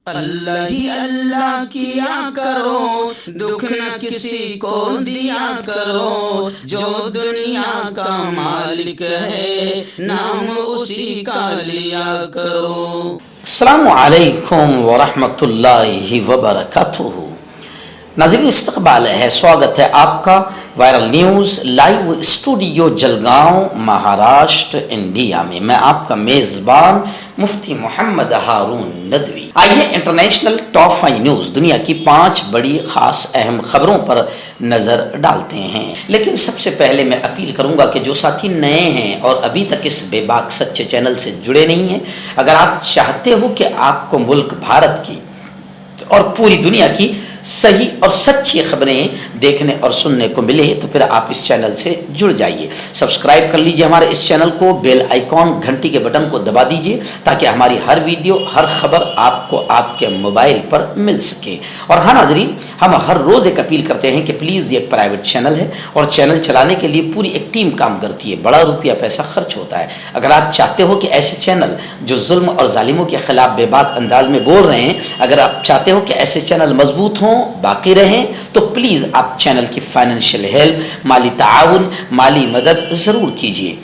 اللہ ہی اللہ کیا کرو، دکھ نہ کسی کو دیا کرو، جو دنیا کا مالک ہے نام اسی کا لیا کرو۔ السلام علیکم ورحمۃ اللہ وبرکاتہ۔ ناظرین استقبال ہے، سواگت ہے آپ کا viral news live studio Jalgaon Maharashtra India میں۔ میں آپ کا میزبان مفتی محمد ہارون ندوی۔ آئیے انٹرنیشنل ٹاپ 5 نیوز دنیا کی 5 بڑی خاص اہم خبروں پر نظر ڈالتے ہیں۔ لیکن سب سے پہلے میں اپیل کروں گا کہ جو ساتھی نئے ہیں اور ابھی تک اس بے باک سچے چینل سے جڑے نہیں ہیں، اگر آپ چاہتے ہو کہ آپ کو ملک بھارت کی اور پوری دنیا کی صحیح اور سچی خبریں دیکھنے اور سننے کو ملے تو پھر آپ اس چینل سے جڑ جائیے۔ سبسکرائب کر لیجئے ہمارے اس چینل کو، بیل آئیکن گھنٹی کے بٹن کو دبا دیجئے تاکہ ہماری ہر ویڈیو ہر خبر آپ کو آپ کے موبائل پر مل سکے۔ اور ہاں ناظرین، ہم ہر روز ایک اپیل کرتے ہیں کہ پلیز یہ ایک پرائیویٹ چینل ہے اور چینل چلانے کے لیے پوری ایک ٹیم کام کرتی ہے، بڑا روپیہ پیسہ خرچ ہوتا ہے۔ اگر آپ چاہتے ہو کہ ایسے چینل جو ظلم اور ظالموں کے خلاف بے باک انداز میں بول رہے ہیں، اگر آپ چاہتے ہو کہ ایسے چینل مضبوط ہوں، باقی رہیں، تو پلیز آپ چینل کی فائنینشیل ہیلپ، مالی تعاون، مالی مدد ضرور کیجیے۔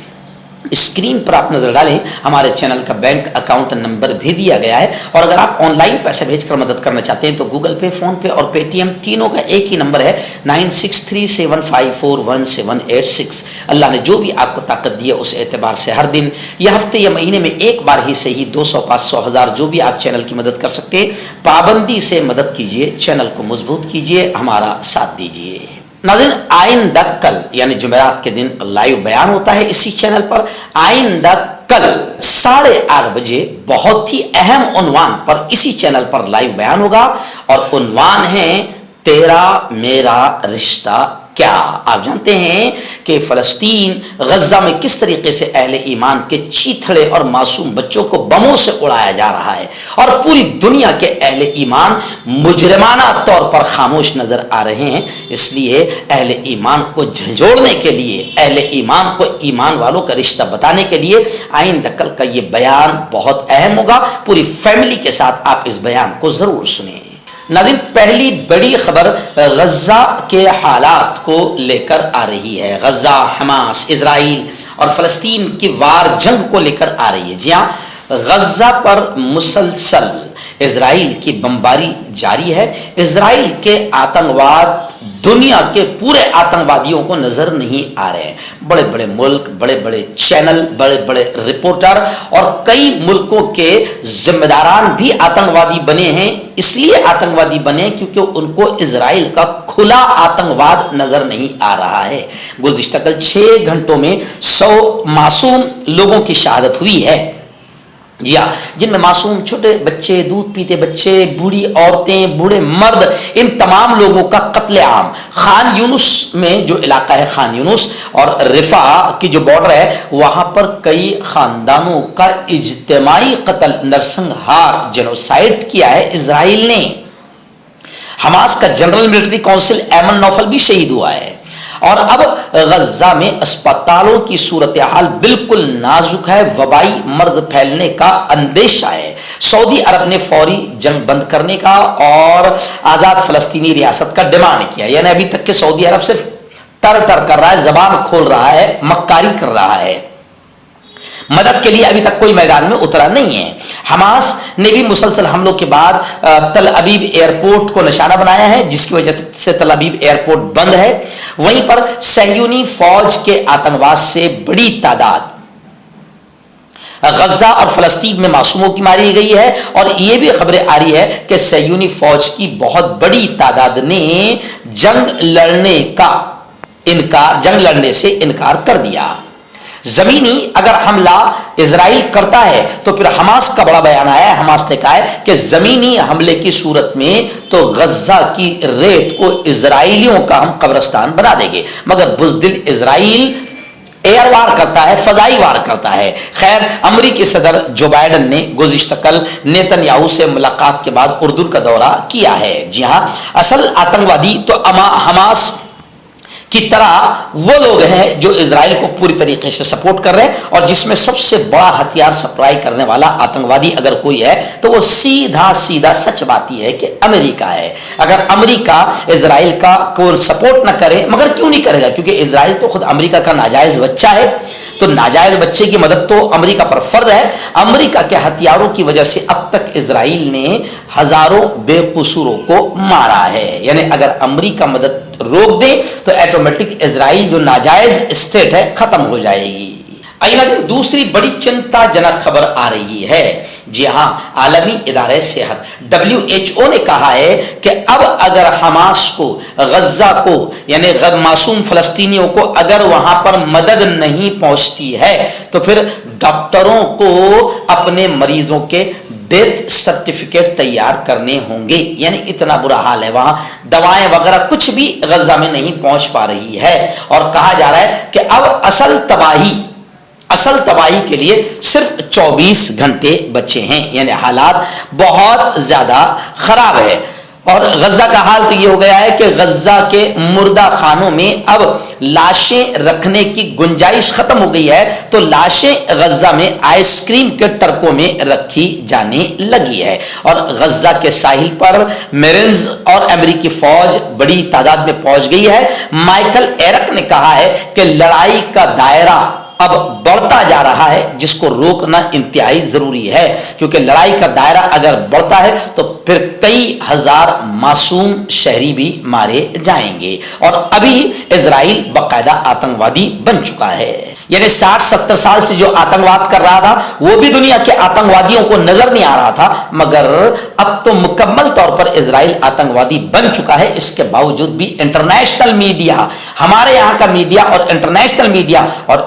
اسکرین پر آپ نظر ڈالیں، ہمارے چینل کا بینک اکاؤنٹ نمبر بھی دیا گیا ہے، اور اگر آپ آن لائن پیسے بھیج کر مدد کرنا چاہتے ہیں تو گوگل پے، فون پے اور پے ٹی ایم تینوں کا ایک ہی نمبر ہے 9637541786۔ اللہ نے جو بھی آپ کو طاقت دی ہے اس اعتبار سے ہر دن یا ہفتے یا مہینے میں ایک بار ہی صحیح 200، 500، 1000 جو بھی آپ چینل کی مدد کر سکتے ہیں، پابندی سے مدد کیجیے، چینل کو مضبوط کیجیے، ہمارا ساتھ دیجیے۔ ناظرین، آئندہ کل یعنی جمعرات کے دن لائیو بیان ہوتا ہے اسی چینل پر۔ آئندہ کل 8:30 بجے بہت ہی اہم عنوان پر اسی چینل پر لائیو بیان ہوگا، اور عنوان ہے تیرا میرا رشتہ کیا۔ آپ جانتے ہیں کہ فلسطین غزہ میں کس طریقے سے اہل ایمان کے چیتھڑے اور معصوم بچوں کو بموں سے اڑایا جا رہا ہے، اور پوری دنیا کے اہل ایمان مجرمانہ طور پر خاموش نظر آ رہے ہیں۔ اس لیے اہل ایمان کو جھنجھوڑنے کے لیے، اہل ایمان کو ایمان والوں کا رشتہ بتانے کے لیے آئندہ کل کا یہ بیان بہت اہم ہوگا۔ پوری فیملی کے ساتھ آپ اس بیان کو ضرور سنیں۔ ناظرین، پہلی بڑی خبر غزہ کے حالات کو لے کر آ رہی ہے۔ غزہ، حماس، اسرائیل اور فلسطین کی وار جنگ کو لے کر آ رہی ہے۔ جی ہاں، غزہ پر مسلسل اسرائیل کی بمباری جاری ہے۔ اسرائیل کے آتنکواد دنیا کے پورے آتنکوادیوں کو نظر نہیں آ رہے ہیں۔ بڑے بڑے ملک، بڑے بڑے چینل، بڑے بڑے رپورٹر اور کئی ملکوں کے ذمہ داران بھی آتنکوادی بنے ہیں۔ اس لیے آتنکوادی بنے کیونکہ ان کو اسرائیل کا کھلا آتنکواد نظر نہیں آ رہا ہے۔ گزشتہ کل 6 گھنٹوں میں 100 معصوم لوگوں کی شہادت ہوئی ہے، جی ہاں، جن میں معصوم چھوٹے بچے، دودھ پیتے بچے، بوڑھی عورتیں، بوڑھے مرد، ان تمام لوگوں کا قتل عام۔ خان یونس میں جو علاقہ ہے، خان یونس اور رفح کی جو بارڈر ہے، وہاں پر کئی خاندانوں کا اجتماعی قتل، نرسنہار، جنوسائیڈ کیا ہے اسرائیل نے۔ حماس کا جنرل ملٹری کونسل ایمن نوفل بھی شہید ہوا ہے، اور اب غزہ میں اسپتالوں کی صورتحال بالکل نازک ہے، وبائی مرض پھیلنے کا اندیشہ ہے۔ سعودی عرب نے فوری جنگ بند کرنے کا اور آزاد فلسطینی ریاست کا ڈیمانڈ کیا، یعنی ابھی تک کہ سعودی عرب صرف ٹر کر رہا ہے، زبان کھول رہا ہے، مکاری کر رہا ہے، مدد کے لیے ابھی تک کوئی میدان میں اترا نہیں ہے۔ حماس نے بھی مسلسل حملوں کے بعد تل ابیب ایئرپورٹ کو نشانہ بنایا ہے، جس کی وجہ سے تل ابیب ایئرپورٹ بند ہے۔ وہیں پر صہیونی فوج کے آتنکواد سے بڑی تعداد غزہ اور فلسطین میں معصوموں کی ماری گئی ہے، اور یہ بھی خبریں آ رہی ہے کہ صہیونی فوج کی بہت بڑی تعداد نے جنگ لڑنے سے انکار کر دیا۔ زمینی اگر حملہ اسرائیل کرتا ہے تو پھر حماس کا بڑا بیان آیا ہے۔ حماس نے کہا ہے کہ زمینی حملے کی صورت میں تو غزہ کی ریت کو اسرائیلیوں کا ہم قبرستان بنا دیں گے، مگر بزدل اسرائیل ایئر وار کرتا ہے، فضائی وار کرتا ہے۔ خیر، امریکی صدر جو بائیڈن نے گزشتہ کل نیتن یاہو سے ملاقات کے بعد اردن کا دورہ کیا ہے۔ جی ہاں، اصل آتنکوادی تو حماس کی طرح وہ لوگ ہیں جو اسرائیل کو پوری طریقے سے سپورٹ کر رہے ہیں، اور جس میں سب سے بڑا ہتھیار سپلائی کرنے والا آتنکوادی اگر کوئی ہے تو وہ سیدھا سچ بات یہ ہے کہ امریکہ ہے۔ اگر امریکہ اسرائیل کا کو سپورٹ نہ کرے، مگر کیوں نہیں کرے گا؟ کیونکہ اسرائیل تو خود امریکہ کا ناجائز بچہ ہے، تو ناجائز بچے کی مدد تو امریکہ پر فرض ہے۔ امریکہ کے ہتھیاروں کی وجہ سے اب تک اسرائیل نے ہزاروں بے قصوروں کو مارا ہے، یعنی اگر امریکہ مدد روک دے تو ایٹومیٹک اسرائیل جو ناجائز اسٹیٹ ہے ختم ہو جائے گی۔ اگلا دن دوسری بڑی چنتا جنک خبر آ رہی ہے۔ جی ہاں، عالمی ادارہ صحت WHO نے کہا ہے کہ اب اگر حماس کو غزہ کو یعنی معصوم فلسطینیوں کو اگر وہاں پر مدد نہیں پہنچتی ہے تو پھر ڈاکٹروں کو اپنے مریضوں کے ڈیتھ سرٹیفکیٹ تیار کرنے ہوں گے، یعنی اتنا برا حال ہے وہاں، دوائیں وغیرہ کچھ بھی غزہ میں نہیں پہنچ پا رہی ہے، اور کہا جا رہا ہے کہ اب اصل تباہی کے لیے صرف 24 گھنٹے بچے ہیں، یعنی حالات بہت زیادہ خراب ہے۔ اور غزہ کا حال تو یہ ہو گیا ہے کہ غزہ کے مردہ خانوں میں اب لاشیں رکھنے کی گنجائش ختم ہو گئی ہے، تو لاشیں غزہ میں آئس کریم کے ٹرکوں میں رکھی جانے لگی ہے، اور غزہ کے ساحل پر میرینز اور امریکی فوج بڑی تعداد میں پہنچ گئی ہے۔ مائیکل ایرک نے کہا ہے کہ لڑائی کا دائرہ اب بڑھتا جا رہا ہے، جس کو روکنا انتہائی ضروری ہے، کیونکہ لڑائی کا دائرہ اگر بڑھتا ہے تو پھر کئی ہزار معصوم شہری بھی مارے جائیں گے، اور ابھی اسرائیل باقاعدہ آتنکوادی بن چکا ہے، یعنی 60-70 سال سے جو آتنکواد کر رہا تھا وہ بھی دنیا کے آتنکوادیوں کو نظر نہیں آ رہا تھا، مگر اب تو مکمل طور پر اسرائیل آتنکوادی بن چکا ہے۔ اس کے باوجود بھی انٹرنیشنل میڈیا، ہمارے یہاں کا میڈیا اور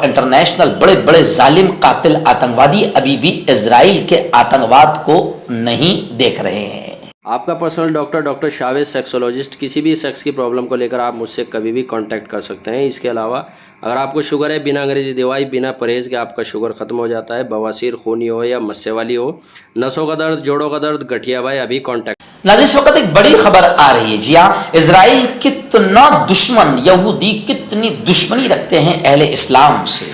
انٹرنیشنل بڑے بڑے ظالم قاتل آتنکوادی ابھی بھی اسرائیل کے آتنکواد کو نہیں دیکھ رہے ہیں۔ آپ کا پرسنل ڈاکٹر شاویز سیکسولوجسٹ، کسی بھی سیکس کی پرابلم کو لے کر آپ مجھ سے کبھی بھی کانٹیکٹ کر سکتے ہیں۔ اس کے علاوہ اگر آپ کو شوگر ہے، بنا انگریزی دوائی بنا پرہیز کے آپ کا شوگر ختم ہو جاتا ہے، بواسیر خونی ہو یا مسے والی ہو، نسوں کا درد، جوڑوں کا درد، گٹھیا بھائی، ابھی کانٹیکٹ۔ ناظرین، اس وقت ایک بڑی خبر آ رہی ہے۔ جی ہاں، اسرائیل کتنا دشمن، یہودی کتنی دشمنی رکھتے ہیں اہل اسلام سے،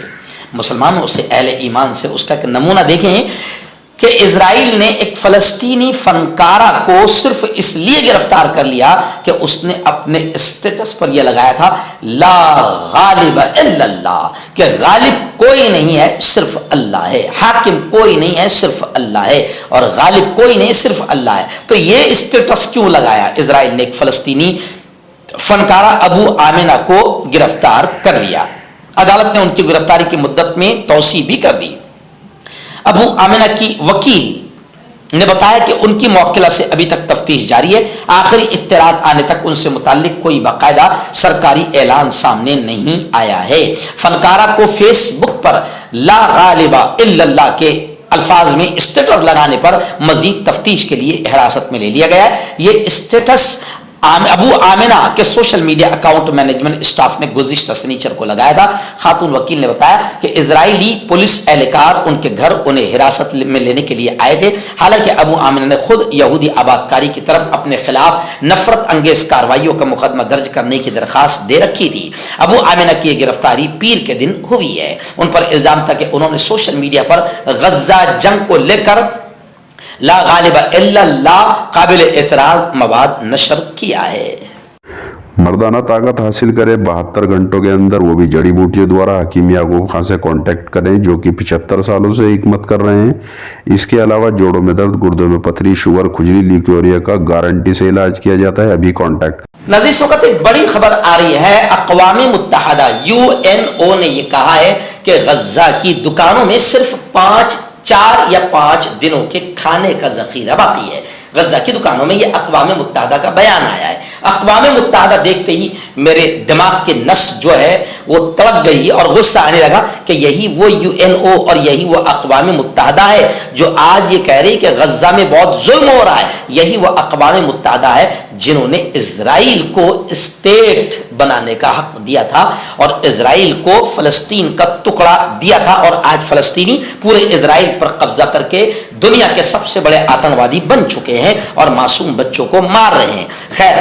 مسلمانوں سے، اہل ایمان سے۔ اس کا ایک نمونہ دیکھیں کہ اسرائیل نے ایک فلسطینی فنکارہ کو صرف اس لیے گرفتار کر لیا کہ اس نے اپنے اسٹیٹس پر یہ لگایا تھا لا غالب الا اللہ، کہ غالب کوئی نہیں ہے صرف اللہ ہے، حاکم کوئی نہیں ہے صرف اللہ ہے، اور غالب کوئی نہیں صرف اللہ ہے۔ تو یہ اسٹیٹس کیوں لگایا؟ اسرائیل نے ایک فلسطینی فنکارہ ابو آمنہ کو گرفتار کر لیا، عدالت نے ان کی گرفتاری کی مدت میں توسیع بھی کر دی۔ ابو آمنہ کی وکیل نے بتایا کہ ان کی موکلہ سے ابھی تک تفتیش جاری ہے، آخری اطلاعات آنے تک ان سے متعلق کوئی باقاعدہ سرکاری اعلان سامنے نہیں آیا ہے۔ فنکارہ کو فیس بک پر لا غالب الا اللہ کے الفاظ میں اسٹیٹس لگانے پر مزید تفتیش کے لیے حراست میں لے لیا گیا ہے۔ یہ اسٹیٹس ابو آمنہ کے social media account management staff نے گزشتہ سنیچر کو لگایا تھا۔ خاتون وکیل نے بتایا کہ اسرائیلی پولیس اہلکار ان کے گھر انہیں حراست میں لینے کے لیے آئے تھے، حالانکہ ابو آمنہ نے خود یہودی آبادکاری کی طرف اپنے خلاف نفرت انگیز کارروائیوں کا مقدمہ درج کرنے کی درخواست دے رکھی تھی۔ ابو آمنہ کی یہ گرفتاری پیر کے دن ہوئی ہے۔ ان پر الزام تھا کہ انہوں نے سوشل میڈیا پر غزہ جنگ کو لے کر لا غالب الا اللہ قابل اعتراض مواد نشر کیا ہے۔ مردانہ طاقت حاصل کرے 72 گھنٹوں کے اندر، وہ بھی جڑی بوٹیوں دوارا، حکیم یعقوب خان سے کانٹیکٹ کریں جو کہ 75 سالوں سے حکمت کر رہے ہیں۔ اس کے علاوہ جوڑوں میں درد، گردوں میں پتھری، شوگر، کھجلی، لیکوریا کا گارنٹی سے علاج کیا جاتا ہے، ابھی کانٹیکٹ۔ ناظرین، اس وقت ایک بڑی خبر آ رہی ہے۔ اقوام متحدہ UNO نے یہ کہا ہے کہ غزہ کی دکانوں میں صرف 4 یا 5 دنوں کے کھانے کا ذخیرہ باقی ہے۔ غزہ کی دکانوں میں، یہ اقوام متحدہ کا بیان آیا ہے۔ اقوام متحدہ دیکھتے ہی میرے دماغ کے نس جو ہے وہ تڑک گئی اور غصہ آنے لگا کہ یہی وہ UNO اور یہی وہ اقوام متحدہ ہے جو آج یہ کہہ رہی کہ غزہ میں بہت ظلم ہو رہا ہے۔ یہی وہ اقوام متحدہ ہے جنہوں نے اسرائیل کو اسٹیٹ بنانے کا حق دیا تھا اور اسرائیل کو فلسطین کا ٹکڑا دیا تھا، اور آج فلسطینی پورے اسرائیل پر قبضہ کر کے دنیا کے سب سے بڑے آتنکوادی بن چکے ہیں اور معصوم بچوں کو مار رہے ہیں۔ خیر،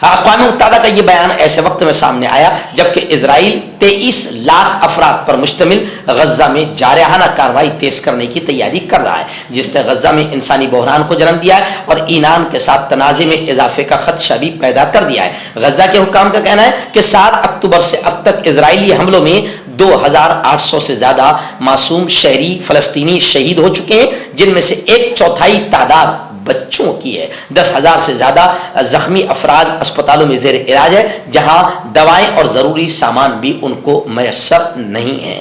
اقوام متحدہ کا یہ بیان ایسے وقت میں سامنے آیا جبکہ اسرائیل 23 لاکھ افراد پر مشتمل غزہ میں جارحانہ کارروائی تیز کرنے کی تیاری کر رہا ہے، جس نے غزہ میں انسانی بحران کو جنم دیا ہے اور ایران کے ساتھ تنازع میں اضافے کا خدشہ بھی پیدا کر دیا ہے۔ غزہ کے حکام کا کہنا ہے کہ 7 اکتوبر سے اب تک اسرائیلی حملوں میں 2800 سے زیادہ معصوم شہری فلسطینی شہید ہو چکے ہیں، جن میں سے 1/4 تعداد بچوں کی ہے۔ 10,000 سے زیادہ زخمی افراد اسپتالوں میں زیر علاج ہے، جہاں دوائیں اور ضروری سامان بھی ان کو میسر نہیں ہے۔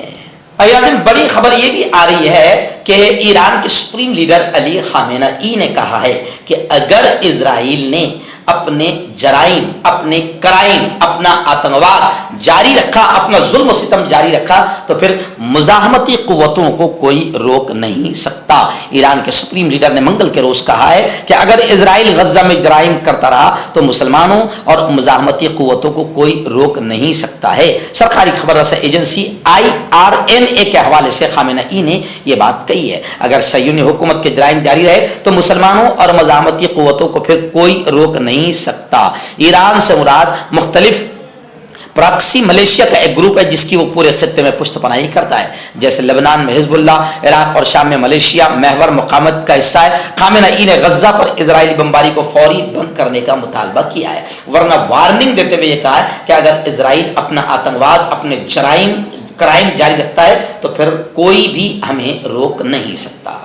بڑی خبر یہ بھی آ رہی ہے کہ ایران کے سپریم لیڈر علی خامنہئی نے کہا ہے کہ اگر اسرائیل نے اپنے جرائم، اپنے کرائم، اپنا آتنکواد جاری رکھا، اپنا ظلم و ستم جاری رکھا تو پھر مزاحمتی قوتوں کو کوئی روک نہیں سکتا۔ ایران کے سپریم لیڈر نے منگل کے روز کہا ہے کہ اگر اسرائیل غزہ میں جرائم کرتا رہا تو مسلمانوں اور مزاحمتی قوتوں کو کوئی روک نہیں سکتا ہے۔ سرکاری خبر رساں ایجنسی IRNA کے حوالے سے خامنہئی نے یہ بات کہی ہے، اگر صہیونی حکومت کے جرائم جاری رہے تو مسلمانوں اور مزاحمتی قوتوں کو پھر کوئی روک نہیں سکتا۔ ایران سے مراد مختلف پراکسی ملیشیا کا ایک گروپ ہے جس کی وہ پورے خطے میں پشت پناہی کرتا ہے، جیسے لبنان میں حزب اللہ، عراق اور شام میں ملیشیا محور مقاومت کا حصہ ہے۔ خامنہئی نے غزہ پر اسرائیلی بمباری کو فوری بند کرنے کا مطالبہ کیا ہے، ورنہ وارننگ دیتے ہوئے یہ کہا ہے کہ اگر اسرائیل اپنا آتنکواد، اپنے کرائم جاری رکھتا ہے تو پھر کوئی بھی ہمیں روک نہیں سکتا۔